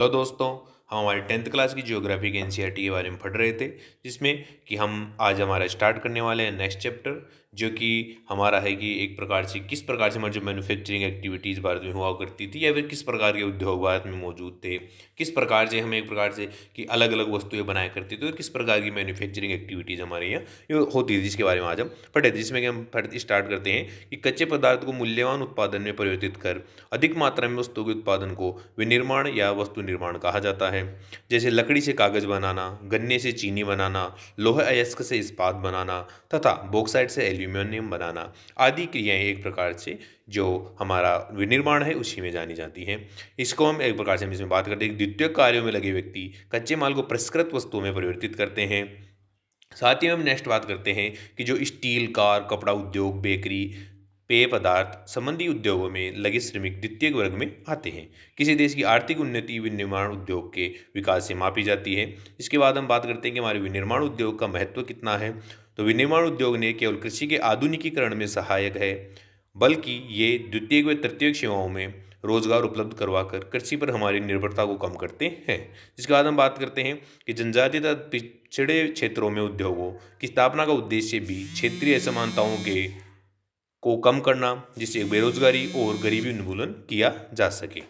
तो दोस्तों, हम हमारे 10th क्लास की ज्योग्राफी के एनसीईआरटी के बारे में पढ़ रहे थे, जिसमें कि हम आज हमारा स्टार्ट करने वाले हैं नेक्स्ट चैप्टर, जो कि हमारा है कि एक प्रकार से किस प्रकार से हमारी जो मैन्युफैक्चरिंग एक्टिविटीज़ भारत में हुआ करती थी या फिर किस प्रकार के उद्योग भारत में मौजूद थे, किस प्रकार से हम एक प्रकार से कि अलग अलग वस्तुएं बनाया करते थे, तो किस प्रकार की मैन्युफैक्चरिंग एक्टिविटीज़ हमारे यहाँ ये होती थी, जिसके बारे में आज हम पढ़े थे। जिसमें कि हम स्टार्ट करते हैं कि कच्चे पदार्थ को मूल्यवान उत्पादन में परिवर्तित कर अधिक मात्रा में वस्तु के उत्पादन को विनिर्माण या वस्तु निर्माण कहा जाता है। जैसे लकड़ी से कागज बनाना, गन्ने से चीनी बनाना, लोहे अयस्क से इस्पात बनाना तथा बॉक्साइट से एल्यूमिनियम बनाना आदि क्रियाएं एक प्रकार से जो हमारा विनिर्माण है उसी में जानी जाती हैं। इसको हम एक प्रकार से हम इसमें बात करते हैं कि द्वितीयक कार्यों में लगे व्यक्ति कच्चे माल को परिष्कृत वस्तुओं में परिवर्तित करते हैं। साथ ही हम नेक्स्ट बात करते हैं कि जो स्टील, कार, कपड़ा उद्योग, बेकरी, पेय पदार्थ संबंधी उद्योगों में लगे श्रमिक द्वितीय वर्ग में आते हैं। किसी देश की आर्थिक उन्नति विनिर्माण उद्योग के विकास से मापी जाती है। इसके बाद हम बात करते हैं कि हमारे विनिर्माण उद्योग का महत्व कितना है। तो विनिर्माण उद्योग ने केवल कृषि के आधुनिकीकरण में सहायक है, बल्कि ये द्वितीयक व तृतीयक सेवाओं में रोजगार उपलब्ध करवाकर कृषि पर हमारी निर्भरता को कम करते हैं। जिसके बाद हम बात करते हैं कि जनजातीय तथा पिछड़े क्षेत्रों में उद्योगों की स्थापना का उद्देश्य भी क्षेत्रीय असमानताओं के को कम करना, जिससे बेरोजगारी और गरीबी उन्मूलन किया जा सके।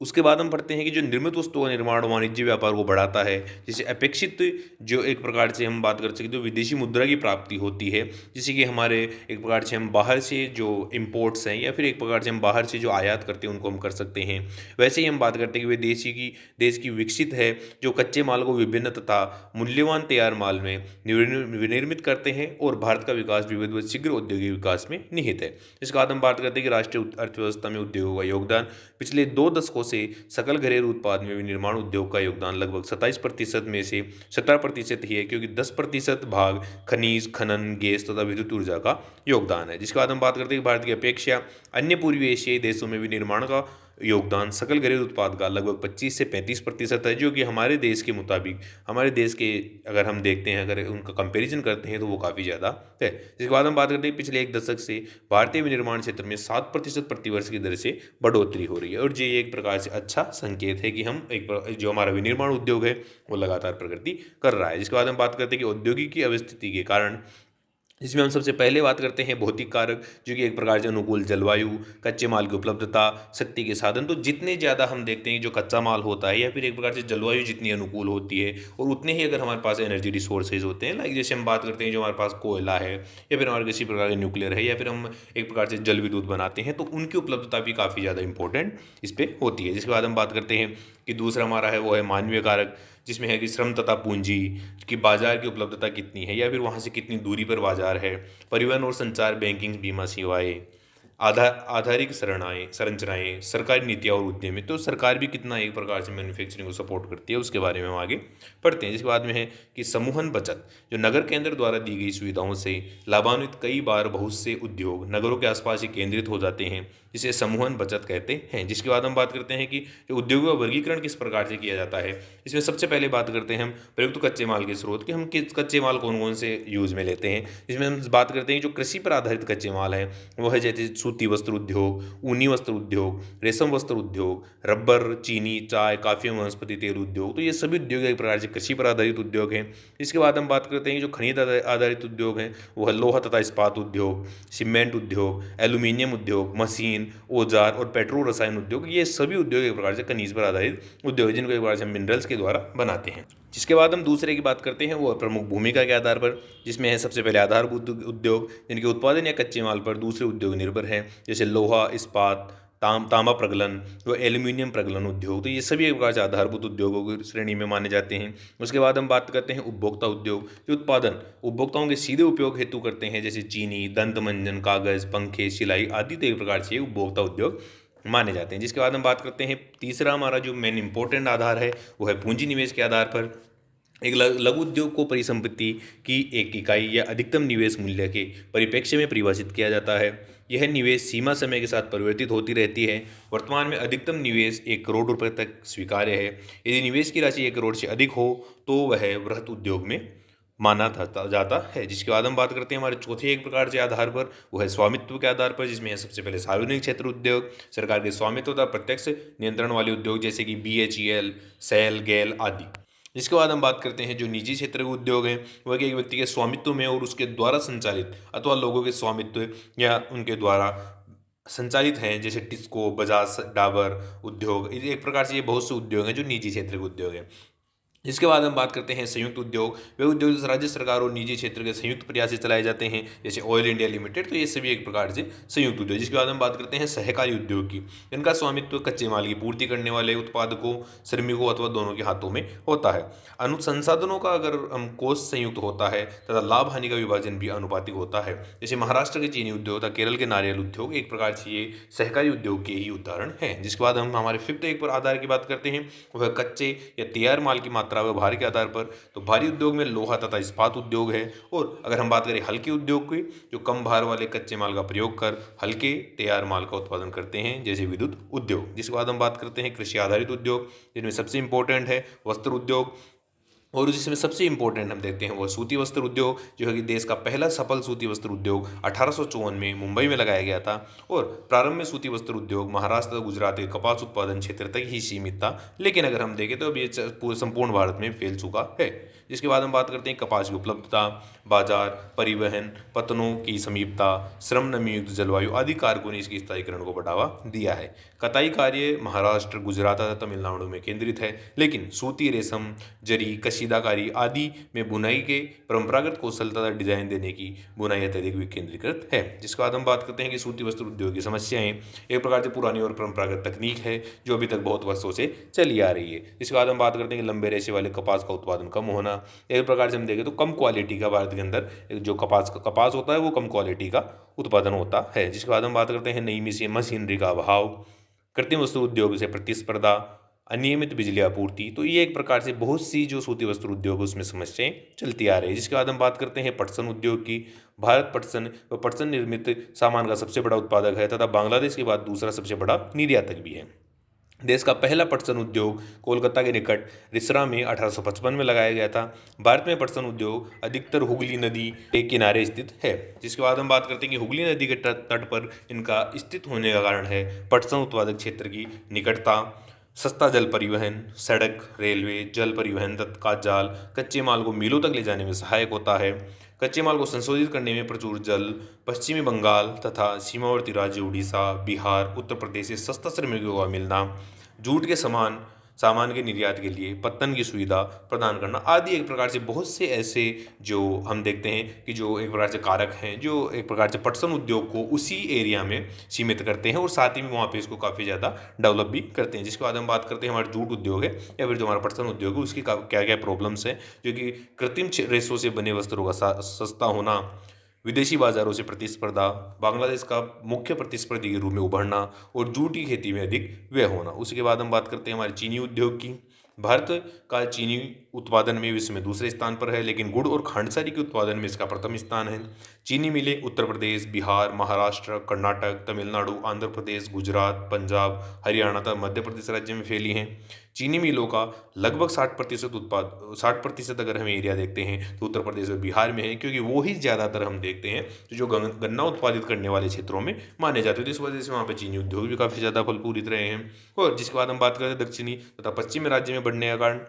उसके बाद हम पढ़ते हैं कि जो निर्मित वस्तुओं का निर्माण वाणिज्य व्यापार को बढ़ाता है, जिससे अपेक्षित जो एक प्रकार से हम बात कर सकते हैं तो विदेशी मुद्रा की प्राप्ति होती है, जिससे कि हमारे एक प्रकार से हम बाहर से जो इम्पोर्ट्स हैं या फिर एक प्रकार से हम बाहर से जो आयात करते हैं उनको हम कर सकते हैं। वैसे ही हम बात करते हैं कि वे देश की विकसित है जो कच्चे माल को विभिन्न तथा मूल्यवान तैयार माल में विनिर्मित करते हैं, और भारत का विकास विविध व शीघ्र औद्योगिक विकास में निहित है। इसके बाद हम बात करते हैं कि राष्ट्रीय अर्थव्यवस्था में उद्योगों का योगदान। पिछले 2 दशकों से सकल घरेलू उत्पाद में विनिर्माण उद्योग का योगदान लगभग 27% में से 17% ही है, क्योंकि 10% भाग खनिज, खनन, गैस तथा विद्युत ऊर्जा का योगदान है। जिसके बाद हम बात करते हैं कि भारत की अपेक्षा अन्य पूर्वी एशियाई देशों में विनिर्माण का योगदान सकल घरेलू उत्पाद का लगभग 25 से 35% है, जो कि हमारे देश के मुताबिक हमारे देश के अगर हम देखते हैं, अगर उनका कंपैरिजन करते हैं तो वो काफ़ी ज़्यादा है। जिसके बाद हम बात करते हैं पिछले 1 दशक से भारतीय विनिर्माण क्षेत्र में 7% प्रतिवर्ष की दर से बढ़ोतरी हो रही है, और ये एक प्रकार से अच्छा संकेत है कि हम जो हमारा विनिर्माण उद्योग है वो लगातार प्रगति कर रहा है। जिसके बाद हम बात करते हैं कि औद्योगिक अवस्थिति के कारण, जिसमें हम सबसे पहले बात करते हैं भौतिक कारक, जो कि एक प्रकार से अनुकूल जलवायु, कच्चे माल की उपलब्धता, शक्ति के साधन। तो जितने ज़्यादा हम देखते हैं जो कच्चा माल होता है या फिर एक प्रकार से जलवायु जितनी अनुकूल होती है, और उतने ही अगर हमारे पास एनर्जी रिसोर्सेज होते हैं, लाइक जैसे हम बात करते हैं जो हमारे पास कोयला है या फिर हमारे किसी प्रकार का न्यूक्लियर है या फिर हम एक प्रकार से जल विद्युत बनाते हैं, तो उनकी उपलब्धता भी काफ़ी ज़्यादा इंपॉर्टेंट इस पर होती है। जिसके बाद हम बात करते हैं कि दूसरा हमारा है वो है मानवीय कारक, जिसमें है कि श्रम तथा पूंजी की बाजार की उपलब्धता कितनी है या फिर वहाँ से कितनी दूरी पर बाजार है, परिवहन और संचार, बैंकिंग, बीमा सेवाएं, आधारिक संरचनाएं, सरकारी नीतियाँ और उद्यमी। तो सरकार भी कितना एक प्रकार से मैन्युफैक्चरिंग को सपोर्ट करती है, उसके बारे में हम आगे पढ़ते हैं। जिसके बाद में है कि समूहन बचत, जो नगर केंद्र द्वारा दी गई सुविधाओं से लाभान्वित कई बार बहुत से उद्योग नगरों के आसपास ही केंद्रित हो जाते हैं, जिसे समूहन बचत कहते हैं। जिसके बाद हम बात करते हैं कि जो उद्योगों का वर्गीकरण किस प्रकार से किया जाता है। इसमें सबसे पहले बात करते हैं हम प्रयुक्त कच्चे माल के स्रोत, कि हम किस कच्चे माल कौन कौन से यूज़ में लेते हैं। इसमें हम बात करते हैं जो कृषि पर आधारित कच्चे माल है वो है जैसे सूती वस्त्र उद्योग, ऊनी वस्त्र उद्योग, रेशम वस्त्र उद्योग, रबर, चीनी, चाय, कॉफी एवं वनस्पति तेल उद्योग। तो ये सभी उद्योग एक प्रकार से कृषि पर आधारित उद्योग हैं। इसके बाद हम बात करते हैं जो खनिज आधारित उद्योग हैं वो है लोहा तथा इस्पात उद्योग, सीमेंट उद्योग, एल्यूमिनियम उद्योग, मशीन, औजार और पेट्रो रसायन उद्योग। ये सभी उद्योग एक प्रकार से खनिज पर आधारित उद्योग जिनको एक प्रकार से मिनरल्स के द्वारा बनाते हैं। जिसके बाद हम दूसरे की बात करते हैं वो प्रमुख भूमिका के आधार पर, जिसमें है सबसे पहले आधारभूत उद्योग, जिनके उत्पादन या कच्चे माल पर दूसरे उद्योग निर्भर हैं, जैसे लोहा इस्पात, तांबा प्रगलन व एल्यूमिनियम प्रगलन उद्योग। तो ये सभी एक प्रकार से आधारभूत उद्योगों की श्रेणी में माने जाते हैं। उसके बाद हम बात करते हैं उपभोक्ता उद्योग, जो उत्पादन उपभोक्ताओं के सीधे उपयोग हेतु करते हैं, जैसे चीनी, दंत मंजन, कागज, पंखे, सिलाई आदि। तो एक प्रकार से उपभोक्ता उद्योग माने जाते हैं। जिसके बाद हम बात करते हैं तीसरा हमारा जो मेन इंपॉर्टेंट आधार है वो है पूंजी निवेश के आधार पर। एक लघु उद्योग को परिसंपत्ति की एक इकाई या अधिकतम निवेश मूल्य के परिप्रेक्ष्य में परिभाषित किया जाता है। यह निवेश सीमा समय के साथ परिवर्तित होती रहती है। वर्तमान में अधिकतम निवेश 1 करोड़ रुपए तक स्वीकार्य है। यदि निवेश की राशि 1 करोड़ से अधिक हो तो वह वृहत उद्योग में माना जाता है। जिसके बाद हम बात करते हैं हमारे चौथे एक प्रकार से आधार पर, वो है स्वामित्व के आधार पर, जिसमें है सबसे पहले सार्वजनिक क्षेत्र उद्योग, सरकार के स्वामित्व तथा प्रत्यक्ष नियंत्रण वाले उद्योग जैसे कि BHEL, सेल, गेल आदि। इसके बाद हम बात करते हैं जो निजी क्षेत्र के उद्योग हैं, वह एक व्यक्ति के स्वामित्व में और उसके द्वारा संचालित अथवा लोगों के स्वामित्व या उनके द्वारा संचालित हैं, जैसे टिस्को, बजाज, डाबर उद्योग। एक प्रकार से ये बहुत से उद्योग हैं जो निजी क्षेत्र के उद्योग हैं। इसके बाद हम बात करते हैं संयुक्त उद्योग। वे उद्योग जो राज्य सरकार और निजी क्षेत्र के संयुक्त प्रयास से चलाए जाते हैं, जैसे ऑयल इंडिया लिमिटेड, तो ये सभी एक प्रकार से संयुक्त उद्योग। जिसके बाद हम बात करते हैं सहकारी उद्योग की। इनका स्वामित्व कच्चे माल की पूर्ति करने वाले उत्पादकों, श्रमिकों अथवा दोनों के हाथों में होता है। संसाधनों का अगर हम कोष संयुक्त होता है तथा लाभ हानि का विभाजन भी अनुपातिक होता है। जैसे महाराष्ट्र के चीनी उद्योग तथा केरल के नारियल उद्योग एक प्रकार से ये सहकारी उद्योग के ही उदाहरण हैं। जिसके बाद हम हमारे फिफ्थ एक पर आधार की बात करते हैं, वह कच्चे या तैयार माल की मात्रा व भार के आधार पर। तो भारी उद्योग में लोहा तथा इस्पात उद्योग है। और अगर हम बात करें हल्के उद्योग की, जो कम भार वाले कच्चे माल का प्रयोग कर हल्के तैयार माल का उत्पादन करते हैं, जैसे विद्युत उद्योग। जिसके बाद हम बात करते हैं कृषि आधारित उद्योग, जिनमें सबसे इंपॉर्टेंट है वस्त्र उद्योग, और जिसमें सबसे इंपॉर्टेंट हम देखते हैं वो सूती वस्त्र उद्योग, जो है कि देश का पहला सफल सूती वस्त्र उद्योग 1854 में मुंबई में लगाया गया था। और प्रारंभ में सूती वस्त्र उद्योग महाराष्ट्र, गुजरात के कपास उत्पादन क्षेत्र तक ही सीमित था, लेकिन अगर हम देखें तो अब ये पूरे संपूर्ण भारत में फैल चुका है। जिसके बाद हम बात करते हैं कपास की उपलब्धता, बाजार, परिवहन, पतनों की समीपता, श्रम, नमीयुक्त जलवायु आदि कारकों ने इसके स्थायीकरण को बढ़ावा दिया है। कताई कार्य महाराष्ट्र, गुजरात तथा तमिलनाडु में केंद्रित है, लेकिन सूती, रेशम, जरी, कशीदाकारी आदि में बुनाई के परंपरागत कौशल तथा डिजाइन देने की बुनाई अत्यधिक विकेंद्रीकृत है। जिसके बाद हम बात करते हैं कि सूती वस्त्र उद्योग की समस्याएं एक प्रकार से पुरानी और परंपरागत तकनीक है जो अभी तक बहुत वर्षों से चली आ रही है। इसके बाद हम बात करते हैं कि लंबे रेशे वाले कपास का उत्पादन कम होना। एक प्रकार से हम देखें तो कम क्वालिटी का भारत के अंदर जो कपास होता है वो कम क्वालिटी का उत्पादन होता है। जिसके बाद हम बात करते हैं नई मशीनरी का अभाव, कृत्रिम वस्त्र उद्योग से प्रतिस्पर्धा, अनियमित बिजली आपूर्ति। तो ये एक प्रकार से बहुत सी जो सूती वस्त्र उद्योग है उसमें समस्याएं चलती आ रही है। जिसके बाद हम बात करते हैं पटसन उद्योग की। भारत पटसन व पटसन निर्मित सामान का सबसे बड़ा उत्पादक है तथा बांग्लादेश के बाद दूसरा सबसे बड़ा निर्यातक भी है। देश का पहला पटसन उद्योग कोलकाता के निकट रिसरा में 1855 में लगाया गया था। भारत में पटसन उद्योग अधिकतर हुगली नदी के किनारे स्थित है। जिसके बाद हम बात करते हैं कि हुगली नदी के तट पर इनका स्थित होने का कारण है पटसन उत्पादक क्षेत्र की निकटता, सस्ता जल परिवहन, सड़क, रेलवे, जल परिवहन तत्काल कच्चे माल को मिलों तक ले जाने में सहायक होता है। कच्चे माल को संशोधित करने में प्रचुर जल, पश्चिमी बंगाल तथा सीमावर्ती राज्य उड़ीसा, बिहार, उत्तर प्रदेश से सस्ता श्रमिकों का मिलना, जूट के सामान के निर्यात के लिए पत्तन की सुविधा प्रदान करना आदि एक प्रकार से बहुत से ऐसे जो हम देखते हैं कि जो एक प्रकार से कारक हैं जो एक प्रकार से पटसन उद्योग को उसी एरिया में सीमित करते हैं और साथ ही में वहाँ पे इसको काफ़ी ज़्यादा डेवलप भी करते हैं। जिसके बाद हम बात करते हैं हमारा जूट उद्योग है या फिर जो हमारा पटसन उद्योग है उसकी क्या क्या प्रॉब्लम्स है, जो कि कृत्रिम रेशों से बने वस्त्रों का सस्ता होना, विदेशी बाजारों से प्रतिस्पर्धा, बांग्लादेश का मुख्य प्रतिस्पर्धी के रूप में उभरना और जूट की खेती में अधिक व्यय होना। उसके बाद हम बात करते हैं हमारे चीनी उद्योग की। भारत का चीनी उत्पादन में विश्व में दूसरे स्थान पर है, लेकिन गुड़ और खांडसारी के उत्पादन में इसका प्रथम स्थान है। चीनी मिलें उत्तर प्रदेश, बिहार, महाराष्ट्र, कर्नाटक, तमिलनाडु, आंध्र प्रदेश, गुजरात, पंजाब, हरियाणा तथा मध्य प्रदेश राज्य में फैली हैं। चीनी मिलों का लगभग 60% अगर हम एरिया देखते हैं तो उत्तर प्रदेश और बिहार में है, क्योंकि वो ही ज़्यादातर हम देखते हैं तो जो गन्ना उत्पादित करने वाले क्षेत्रों में माने जाते हैं। तो इस वजह से वहाँ पे चीनी उद्योग भी काफ़ी ज़्यादा फल पूरित रहे हैं। और जिसके बाद हम बात करते हैं दक्षिणी तथा पश्चिमी राज्य में बढ़ने का कारण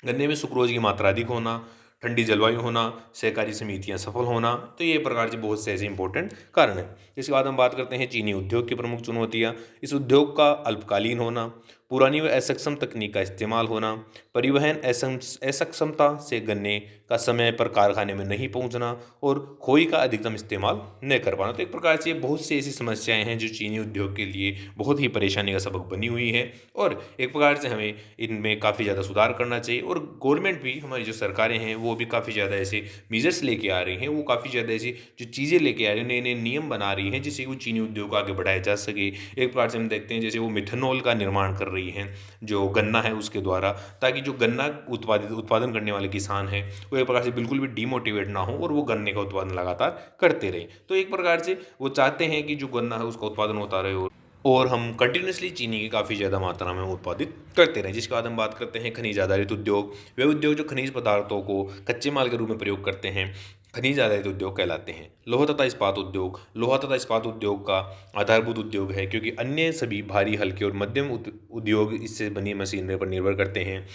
गन्ने में सुक्रोज की मात्रा अधिक होना, ठंडी जलवायु होना, सहकारी समितियां सफल होना। तो ये प्रकार से बहुत से ऐसे इंपॉर्टेंट कारण हैं। इसके बाद हम बात करते हैं चीनी उद्योग की प्रमुख चुनौतियां। इस उद्योग का अल्पकालीन होना, पुरानी व असक्षम तकनीक का इस्तेमाल होना, परिवहन असक्षमता से गन्ने का समय पर कारखाने में नहीं पहुंचना और खोई का अधिकतम इस्तेमाल न कर पाना। तो एक प्रकार से बहुत सी ऐसी समस्याएं हैं जो चीनी उद्योग के लिए बहुत ही परेशानी का सबक बनी हुई है और एक प्रकार से हमें इनमें काफ़ी ज़्यादा सुधार करना चाहिए। और गवर्नमेंट भी, हमारी जो सरकारें हैं वो भी काफ़ी ज़्यादा ऐसे मेजर्स लेके आ रही हैं, वो काफ़ी ज़्यादा ऐसी जो चीज़ें लेके आ रही हैं, नए नए नियम बना रही हैं जिससे वो चीनी उद्योग को आगे बढ़ाया जा सके। एक प्रकार से हम देखते हैं जैसे वो मिथेनॉल का निर्माण कर रही हैं जो गन्ना है उसके द्वारा, ताकि जो गन्ना उत्पादन करने वाले किसान हैं वो एक प्रकार से बिल्कुल भी डीमोटिवेट ना हो और वो गन्ने का उत्पादन लगातार करते रहे। तो एक प्रकार से वो चाहते हैं कि जो गन्ना है उसका उत्पादन होता रहे और हम कंटिन्यूसली चीनी की काफ़ी ज़्यादा मात्रा में उत्पादित करते रहे। जिसके बाद हम बात करते हैं खनिज आधारित उद्योग। वे उद्योग जो खनिज पदार्थों को कच्चे माल के रूप में प्रयोग करते हैं, खनिज आधारित उद्योग कहलाते हैं। लोहा तथा इस्पात उद्योग। लोहा तथा इस्पात उद्योग का आधारभूत उद्योग है, क्योंकि अन्य सभी भारी, हल्के और मध्यम उद्योग इससे बनी मशीनरी पर निर्भर करते हैं।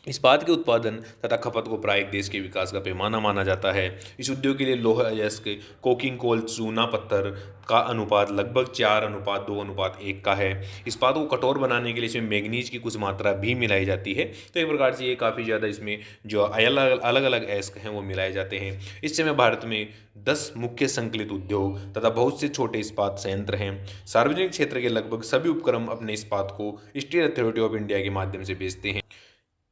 इस्पात के उत्पादन तथा खपत को प्रायिक देश के विकास का पैमाना माना जाता है। इस उद्योग के लिए लोहा अयस्क, कोकिंग कोल, चूना पत्थर का अनुपात लगभग 4:2:1 का है। इस्पात को कठोर बनाने के लिए इसमें मैग्नीज की कुछ मात्रा भी मिलाई जाती है। तो एक प्रकार से ये काफ़ी ज़्यादा इसमें जो अलग अलग अयस्क हैं वो मिलाए जाते हैं। इस समय भारत में 10 मुख्य संकलित उद्योग तथा बहुत से छोटे इस्पात संयंत्र हैं। सार्वजनिक क्षेत्र के लगभग सभी उपक्रम अपने इस्पात को स्टील अथॉरिटी ऑफ इंडिया के माध्यम से बेचते हैं।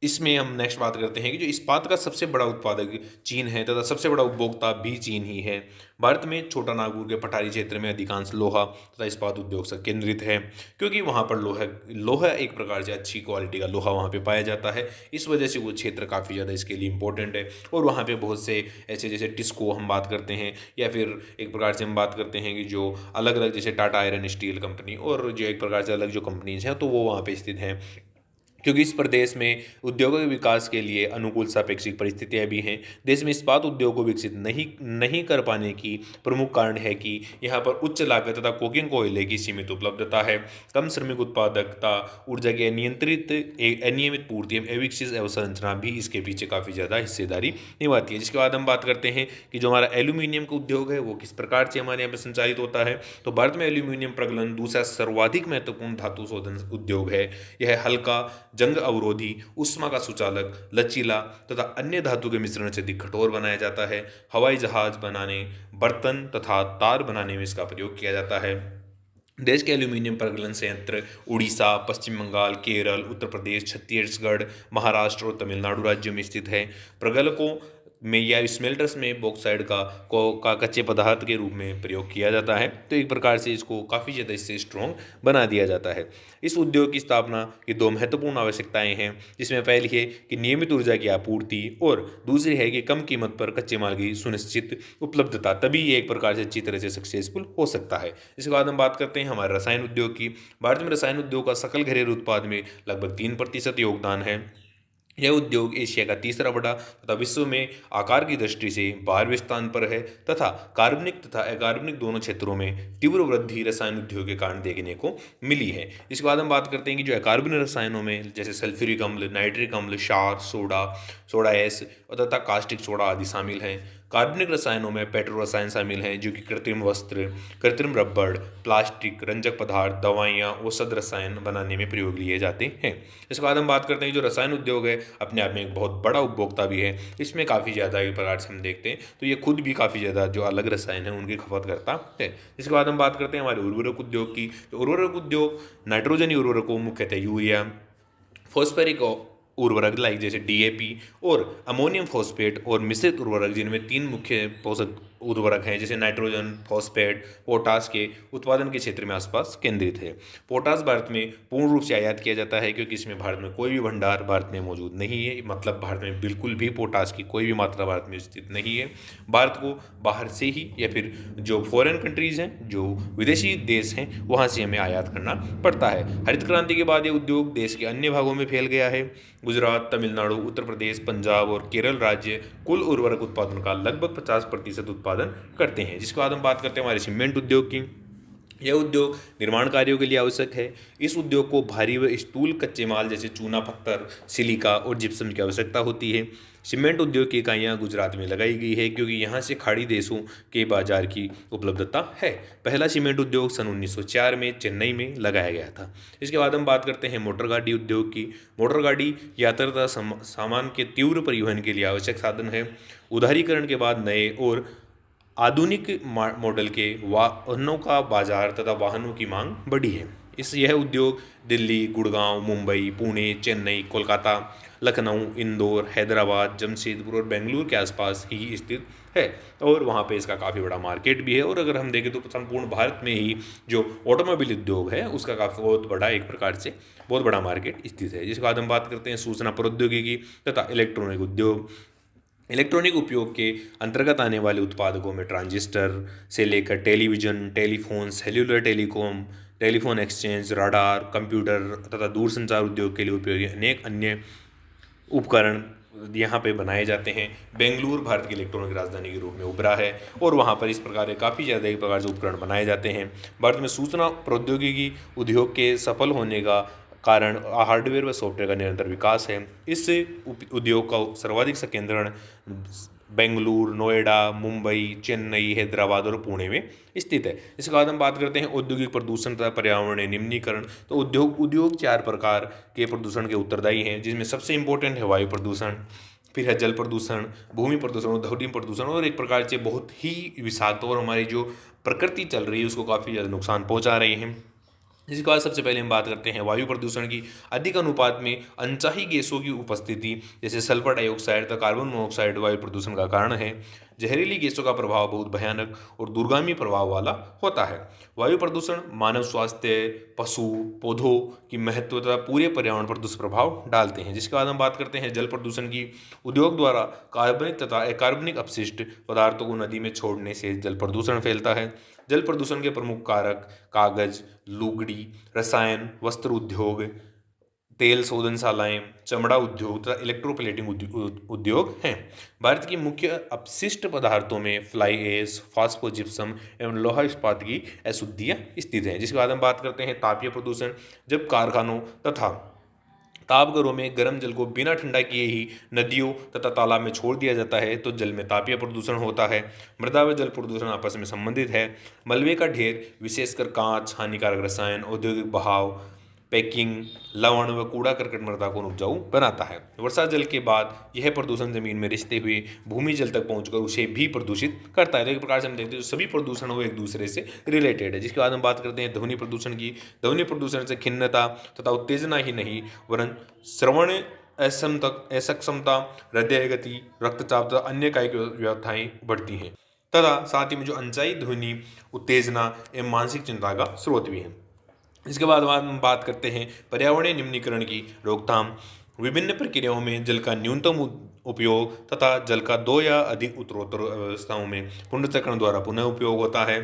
इसमें हम नेक्स्ट बात करते हैं कि जो इस्पात का सबसे बड़ा उत्पादक चीन है तथा सबसे बड़ा उपभोक्ता भी चीन ही है। भारत में छोटा नागपुर के पठारी क्षेत्र में अधिकांश लोहा तथा इस्पात उद्योग से केंद्रित है, क्योंकि वहाँ पर लोहा एक प्रकार से अच्छी क्वालिटी का लोहा वहाँ पे पाया जाता है। इस वजह से वो क्षेत्र काफ़ी ज़्यादा इसके लिए इम्पोर्टेंट है। और वहाँ पे बहुत से ऐसे, जैसे टिस्को हम बात करते हैं, या फिर एक प्रकार से हम बात करते हैं कि जो अलग अलग जैसे टाटा आयरन स्टील कंपनी और जो एक प्रकार से अलग जो कंपनीज हैं, तो वो वहाँ पे स्थित हैं। क्योंकि इस प्रदेश में उद्योगों के विकास के लिए अनुकूल सापेक्षिक परिस्थितियां भी हैं। देश में इस्पात उद्योग को विकसित नहीं कर पाने की प्रमुख कारण है कि यहाँ पर उच्च लागत तथा कोकिंग कोयले की सीमित उपलब्धता है, कम श्रमिक उत्पादकता, ऊर्जा की अनियमित पूर्ति एवं अविकसित अवसंरचना भी इसके पीछे काफ़ी ज़्यादा हिस्सेदारी निभाती है। जिसके बाद हम बात करते हैं कि जो हमारा एल्यूमिनियम का उद्योग है वो किस प्रकार से हमारे यहाँ पर संचालित होता है। तो भारत में एल्यूमिनियम प्रगलन दूसरा सर्वाधिक महत्वपूर्ण धातु शोधन उद्योग है। यह हल्का, जंग अवरोधी, ऊष्मा का सुचालक, लचीला तथा अन्य धातु के मिश्रण से अधिक कठोर बनाया जाता है। हवाई जहाज बनाने, बर्तन तथा तार बनाने में इसका प्रयोग किया जाता है। देश के एल्यूमिनियम प्रगलन संयंत्र उड़ीसा, पश्चिम बंगाल, केरल, उत्तर प्रदेश, छत्तीसगढ़, महाराष्ट्र और तमिलनाडु राज्यों में स्थित है। प्रगलकों में या स्मेल्टर्स में बॉक्साइड का कच्चे पदार्थ के रूप में प्रयोग किया जाता है। तो एक प्रकार से इसको काफ़ी ज़्यादा इससे स्ट्रॉन्ग बना दिया जाता है। इस उद्योग की स्थापना की 2 महत्वपूर्ण आवश्यकताएं हैं, जिसमें पहली है कि नियमित ऊर्जा की आपूर्ति और दूसरी है कि कम कीमत पर कच्चे माल की सुनिश्चित उपलब्धता। तभी ये एक प्रकार से अच्छी तरह से सक्सेसफुल हो सकता है। इसके बाद हम बात करते हैं हमारे रसायन उद्योग की। भारत में रसायन उद्योग का सकल घरेलू उत्पाद में लगभग 3% योगदान है। यह उद्योग एशिया का तीसरा बड़ा तथा विश्व में आकार की दृष्टि से 12वें स्थान पर है तथा कार्बनिक तथा अकार्बनिक दोनों क्षेत्रों में तीव्र वृद्धि रसायन उद्योग के कारण देखने को मिली है। इसके बाद हम बात करते हैं कि जो अकार्बनिक रसायनों में जैसे सल्फ्यूरिक अम्ल, नाइट्रिक अम्ल, क्षार, सोडा एस तथा कास्टिक सोडा आदि शामिल हैं। कार्बनिक रसायनों में पेट्रो रसायन शामिल हैं, जो कि कृत्रिम वस्त्र, कृत्रिम रबड़, प्लास्टिक, रंजक पदार्थ, दवाइयाँ, औषध रसायन बनाने में प्रयोग लिए जाते हैं। इसके बाद हम बात करते हैं जो रसायन उद्योग है अपने आप में एक बहुत बड़ा उपभोक्ता भी है। इसमें काफ़ी ज़्यादा एक प्रकार से हम देखते हैं तो ये खुद भी काफ़ी ज़्यादा जो अलग रसायन है उनकी खपत करता है। इसके बाद हम बात करते हैं हमारे उर्वरक उद्योग की। तो उर्वरक उद्योग नाइट्रोजन उर्वरकों, मुख्यतः यूरिया, फॉस्फेरिक उर्वरक लाइक जैसे डीएपी और अमोनियम फॉस्फेट और मिश्रित उर्वरक, जिनमें 3 मुख्य पोषक उर्वरक हैं जैसे नाइट्रोजन, फॉस्फेट, पोटास के उत्पादन के क्षेत्र में आसपास केंद्रित है। पोटास भारत में पूर्ण रूप से आयात किया जाता है, क्योंकि इसमें भारत में कोई भी भंडार भारत में मौजूद नहीं है। मतलब भारत में बिल्कुल भी पोटास की कोई भी मात्रा भारत में स्थित नहीं है। भारत को बाहर से ही या फिर जो फॉरेन कंट्रीज़ हैं, जो विदेशी देश हैं, वहाँ से हमें आयात करना पड़ता है। हरित क्रांति के बाद ये उद्योग देश के अन्य भागों में फैल गया है। गुजरात, तमिलनाडु, उत्तर प्रदेश, पंजाब और केरल राज्य कुल उर्वरक उत्पादन का लगभग 50% उत्पादन करते हैं। जिसके बाद हम बात करते हैं हमारे सीमेंट उद्योग की। यह उद्योग निर्माण कार्यों के लिए आवश्यक है। इस उद्योग को भारी व स्थूल कच्चे माल जैसे चूना पत्थर, सिलिका और जिप्सम की आवश्यकता होती है। सीमेंट उद्योग की इकाइयाँ गुजरात में लगाई गई है, क्योंकि यहाँ से खाड़ी देशों के बाजार की उपलब्धता है। पहला सीमेंट उद्योग सन 1904 में चेन्नई में लगाया गया था। इसके बाद हम बात करते हैं मोटर गाड़ी उद्योग की। मोटर गाड़ी यात्रा तथा सामान के तीव्र परिवहन के लिए आवश्यक साधन है। उदारीकरण के बाद नए और आधुनिक मॉडल के वाहनों का बाजार तथा वाहनों की मांग बढ़ी है। यह उद्योग दिल्ली, गुड़गांव, मुंबई, पुणे, चेन्नई, कोलकाता, लखनऊ, इंदौर, हैदराबाद, जमशेदपुर और बेंगलुरु के आसपास ही स्थित है और वहाँ पे इसका काफ़ी बड़ा मार्केट भी है। और अगर हम देखें तो संपूर्ण भारत में ही जो ऑटोमोबाइल उद्योग है उसका काफ़ी बहुत बड़ा एक प्रकार से बहुत बड़ा मार्केट स्थित है। जिसके बाद हम बात करते हैं सूचना प्रौद्योगिकी तथा इलेक्ट्रॉनिक उद्योग। इलेक्ट्रॉनिक उपयोग के अंतर्गत आने वाले उत्पादकों में ट्रांजिस्टर से लेकर television, telephone, cellular telecom, telephone exchange, radar, computer तथा दूरसंचार उद्योग के लिए उपयोगी अनेक अन्य उपकरण यहाँ पे बनाए जाते हैं। बेंगलुरु भारत की इलेक्ट्रॉनिक राजधानी के रूप में उभरा है और वहाँ पर इस प्रकार के काफ़ी ज़्यादा एक प्रकार से उपकरण बनाए जाते हैं। भारत में सूचना प्रौद्योगिकी उद्योग के सफल होने का कारण हार्डवेयर व सॉफ्टवेयर का निरंतर विकास है। इस उद्योग का सर्वाधिक संकेंद्रण बेंगलुरु, नोएडा, मुंबई, चेन्नई, हैदराबाद और पुणे में स्थित है। इसके बाद हम बात करते हैं औद्योगिक प्रदूषण तथा पर्यावरणीय निम्नीकरण। तो उद्योग 4 प्रकार के प्रदूषण के उत्तरदायी हैं, जिसमें सबसे इंपॉर्टेंट है वायु प्रदूषण, फिर है जल प्रदूषण, भूमि प्रदूषण, ध्वनि प्रदूषण और एक प्रकार से बहुत ही विषाक्त और हमारी जो प्रकृति चल रही है उसको काफ़ी ज़्यादा नुकसान पहुँचा रही है। इसके बाद सबसे पहले हम बात करते हैं वायु प्रदूषण की। अधिक अनुपात में अनचाही गैसों की उपस्थिति जैसे सल्फर डाइऑक्साइड तथा कार्बन मोनोऑक्साइड वायु प्रदूषण का कारण है। जहरीली गैसों का प्रभाव बहुत भयानक और दूरगामी प्रभाव वाला होता है। वायु प्रदूषण मानव स्वास्थ्य, पशु, पौधों की महत्व तथा पूरे पर्यावरण पर दुष्प्रभाव डालते हैं। जिसके बाद हम बात करते हैं जल प्रदूषण की। उद्योग द्वारा कार्बनिक तथा अकार्बनिक अपशिष्ट पदार्थों को नदी में छोड़ने से जल प्रदूषण फैलता है। जल प्रदूषण के प्रमुख कारक कागज, लुगड़ी, रसायन, वस्त्र उद्योग, तेल शोधनशालाएं, चमड़ा उद्योग तथा इलेक्ट्रोप्लेटिंग उद्योग हैं। भारत की मुख्य अपशिष्ट पदार्थों में फ्लाई ऐश, फास्फोजिप्सम एवं लोहा इस्पात की अशुद्धियां स्थित हैं। जिसके बाद हम बात करते हैं तापीय प्रदूषण। जब कारखानों तथा तापघरों में गर्म जल को बिना ठंडा किए ही नदियों तथा तालाब में छोड़ दिया जाता है तो जल में तापीय प्रदूषण होता है। मृदा व जल प्रदूषण आपस में संबंधित है। मलबे का ढेर, विशेषकर कांच, हानिकारक रसायन, औद्योगिक बहाव, पैकिंग, लवण व कूड़ा करकट मृदा को उपजाऊ बनाता है। वर्षा जल के बाद यह प्रदूषण जमीन में रिसते हुए भूमि जल तक पहुंचकर उसे भी प्रदूषित करता है। तो एक प्रकार से हम देखते हैं सभी प्रदूषण वो एक दूसरे से रिलेटेड है। जिसके बाद हम बात करते हैं ध्वनि प्रदूषण की। ध्वनि प्रदूषण से खिन्नता तथा उत्तेजना ही नहीं वरन श्रवण असक्षमता, हृदय गति, रक्तचाप तथा अन्य कायिक व्यथाएं बढ़ती हैं तथा साथ ही में जो अनचाही ध्वनि उत्तेजना एवं मानसिक चिंता का स्रोत भी है। इसके बाद हम बात करते हैं पर्यावरणीय निम्नीकरण की रोकथाम। विभिन्न प्रक्रियाओं में जल का न्यूनतम उपयोग तथा जल का 2 या अधिक उत्तरोत्तर व्यवस्थाओं में पुनर्चक्रण द्वारा पुनः उपयोग होता है।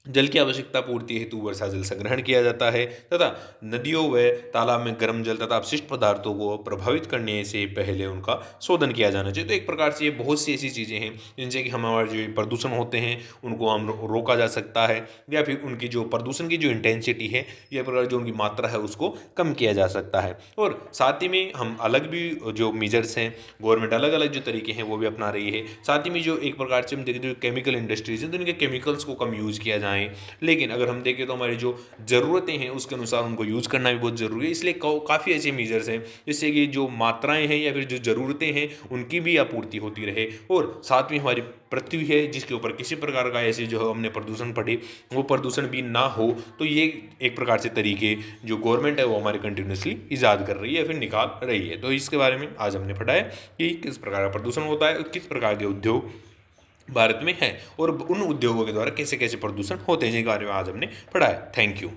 जल की आवश्यकता पूर्ति हेतु वर्षा जल संग्रहण किया जाता है तथा नदियों व तालाब में गर्म जल तथा अपशिष्ट पदार्थों को प्रभावित करने से पहले उनका शोधन किया जाना चाहिए। तो एक प्रकार से ये बहुत सी ऐसी चीज़ें हैं जिनसे कि हमारे जो प्रदूषण होते हैं उनको हम रोका जा सकता है या फिर उनकी जो प्रदूषण की जो इंटेंसिटी है या प्रकार जो उनकी मात्रा है उसको कम किया जा सकता है। और साथ ही में हम अलग भी जो मेजर्स हैं, गवर्नमेंट अलग अलग जो तरीके हैं वो भी अपना रही है। साथ ही में जो एक प्रकार से हम देखें जो केमिकल इंडस्ट्रीज हैं तो इनके केमिकल्स को कम यूज़ किया जाए। लेकिन अगर हम देखें तो हमारी जो ज़रूरतें हैं उसके अनुसार उनको यूज़ करना भी बहुत ज़रूरी है। इसलिए काफ़ी ऐसे मेजर्स हैं जिससे कि जो मात्राएं हैं या फिर जो ज़रूरतें हैं उनकी भी आपूर्ति होती रहे। और साथ में हमारी पृथ्वी है जिसके ऊपर किसी प्रकार का ऐसे जो हमने प्रदूषण पड़े वो प्रदूषण भी ना हो। तो ये एक प्रकार से तरीके जो गवर्नमेंट है वो हमारे कंटिन्यूसली ईजाद कर रही है या फिर निकाल रही है। तो इसके बारे में आज हमने पढ़ा है कि किस प्रकार का प्रदूषण होता है, किस प्रकार के उद्योग भारत में है और उन उद्योगों के द्वारा कैसे कैसे प्रदूषण होते हैं जिनके बारे में आज हमने पढ़ा है। Thank you.